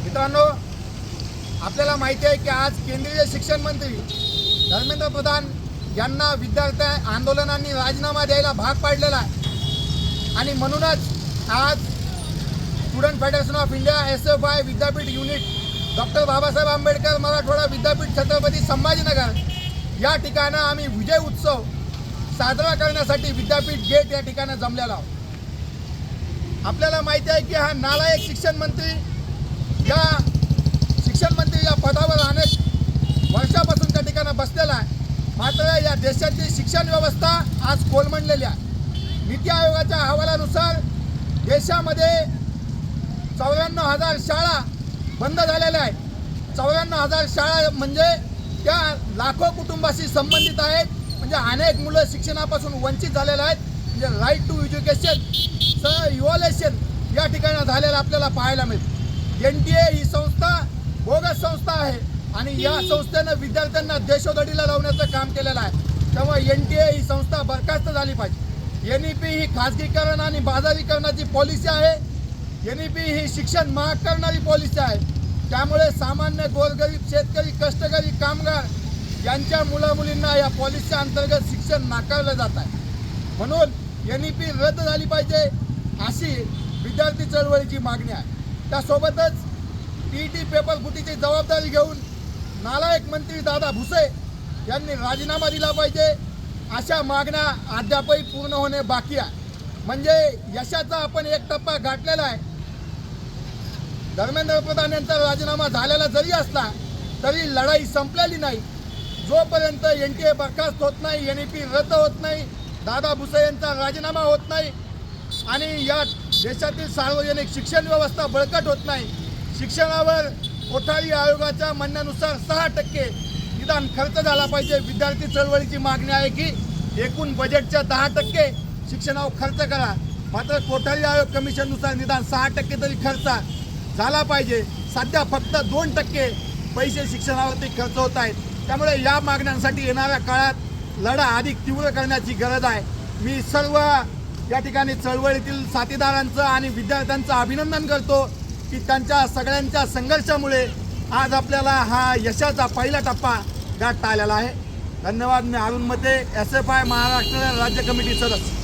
मित्रांनो, आपल्याला माहिती आहे की आज केंद्रीय शिक्षण मंत्री धर्मेंद्र प्रधान यांना विद्यार्थी आंदोलनांनी राजीनामा द्यायला भाग पाडलेला आहे आणि म्हणूनच आज student federation of India SFI विद्यापीठ युनिट डॉक्टर बाबासाहेब आंबेडकर मराठवाडा विद्यापीठ छत्रपती संभाजीनगर या ठिकाणी आम्ही विजय उत्सव साजरा करण्यासाठी विद्यापीठ गेट या ठिकाणी जमलेला आहोत। आपल्याला माहिती आहे की हा नालायक शिक्षण मंत्री या पदावर अनेक वर्षापासून त्या ठिकाणी बसलेला आहे। मात्र या देशाची शिक्षण व्यवस्था आज कोलमडलेली आहे। नीती आयोगाच्या अहवालानुसार देशामध्ये 94,000 शाळा बंद झालेल्या आहेत। 94,000 शाळा म्हणजे त्या लाखो कुटुंबाशी संबंधित आहेत। म्हणजे अनेक मुलं शिक्षणापासून वंचित झालेले आहेत। म्हणजे राईट टू एज्युकेशन इव्हॉल्युशन या ठिकाणी झालेलं आपल्याला पाहायला मिळतं। NTA ही संस्था बोगस संस्था आहे आणि या संस्थेनं विद्यार्थ्यांना देशोधडीला लावण्याचं काम केलेलं आहे। त्यामुळे NTA ही संस्था बरखास्त झाली पाहिजे। NEP ही खाजगीकरण आणि बाजारीकरणाची पॉलिसी आहे। NEP ही शिक्षण महाग करणारी पॉलिसी आहे। त्यामुळे सामान्य गोरगरीब शेतकरी कष्टकरी कामगार यांच्या मुलामुलींना या पॉलिसी अंतर्गत शिक्षण नाकारलं जात आहे। म्हणून NEP रद्द झाली पाहिजे अशी विद्यार्थी चळवळीची मागणी आहे। त्यासोबतच TET पेपर फुटीची जबाबदारी घेऊन नालायक मंत्री दादा भुसे यांनी राजीनामा दिला पाहिजे अशा मागण्या अद्यापही पूर्ण होणे बाकी आहे। म्हणजे यशाचा आपण एक टप्पा गाठलेला आहे। धर्मेंद्र प्रधान यांचा राजीनामा झालेला जरी असला तरी लढाई संपलेली नाही। जोपर्यंत NTA बरखास्त होत नाही, NEP रद्द होत नाही, दादा भुसे यांचा राजीनामा होत नाही आणि या देशातील सार्वजनिक शिक्षण व्यवस्था बळकट होत नाही, शिक्षणावर कोठारी आयोगाच्या म्हणण्यानुसार 6% निदान खर्च झाला पाहिजे। विद्यार्थी चळवळीची मागणी आहे की एकूण बजेटच्या 10% शिक्षणावर खर्च करा। मात्र कोठारी आयोग कमिशननुसार निदान 6% तरी खर्च झाला पाहिजे। सध्या फक्त 2% पैसे शिक्षणावरती खर्च होत आहेत। त्यामुळे या मागण्यांसाठी येणाऱ्या काळात लढा अधिक तीव्र करण्याची गरज आहे। मी सर्व या ठिकाणी चळवळीतील साथीदारांचं आणि विद्यार्थ्यांचं अभिनंदन करतो की त्यांच्या सगळ्यांच्या संघर्षामुळे आज आपल्याला हा यशाचा पहिला टप्पा गाठता आलेला आहे। धन्यवाद। मी अरुण मते, SFI महाराष्ट्र राज्य कमिटी सदस्य।